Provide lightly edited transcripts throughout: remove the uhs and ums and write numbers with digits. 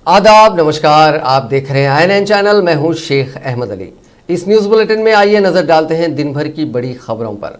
आदाब, नमस्कार। आप देख रहे हैं INN चैनल। मैं हूं शेख अहमद अली। इस न्यूज़ बुलेटिन में आइए नजर डालते हैं दिन भर की बड़ी खबरों पर।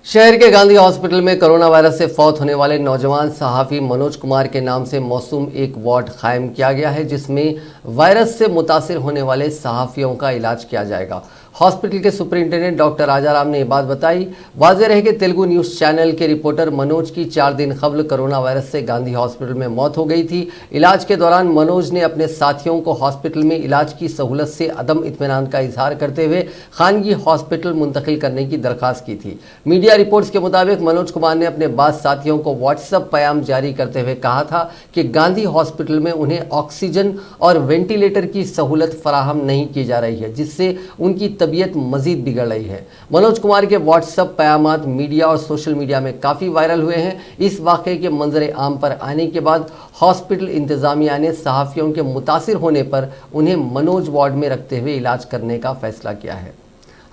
शहर के गांधी हॉस्पिटल में कोरोना वायरस से फौत होने वाले नौजवान सहाफ़ी मनोज कुमार के नाम से मौसूम एक वार्ड कायम किया गया है, जिसमें वायरस से मुतासिर होने वाले सहाफ़ियों का इलाज किया जाएगा। हॉस्पिटल के सुपरिंटेंडेंट डॉक्टर राजाराम ने ये बात बताई। वाज़ेह रहे कि तेलुगु न्यूज़ चैनल के रिपोर्टर मनोज की 4 दिन कबल कोरोना वायरस से गांधी हॉस्पिटल में मौत हो गई थी। इलाज के दौरान मनोज ने अपने साथियों को हॉस्पिटल में इलाज की सहूलत से अदम इत्मीनान का इजहार करते हुए खानगी हॉस्पिटल मुंतकिल करने की दरख्वास्त की थी। मीडिया रिपोर्ट्स के मुताबिक मनोज कुमार ने अपने बाद साथियों को व्हाट्सएप पैगाम जारी करते हुए कहा था कि गांधी हॉस्पिटल में उन्हें ऑक्सीजन और वेंटिलेटर की सहूलत फराहम नहीं की जा रही है, जिससे उनकी तबीयत मजीद बिगड़ रही है। मनोज कुमार के व्हाट्सएप पैगामात मीडिया और सोशल मीडिया में काफ़ी वायरल हुए हैं। इस वाक़े के मंजर आम पर आने के बाद हॉस्पिटल इंतज़ामिया ने सहाफ़ियों के मुतासिर होने पर उन्हें मनोज वार्ड में रखते हुए इलाज करने का फैसला किया है।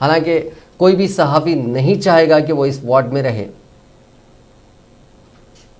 हालांकि कोई भी सहाफ़ी नहीं चाहेगा कि वो इस वार्ड में रहे।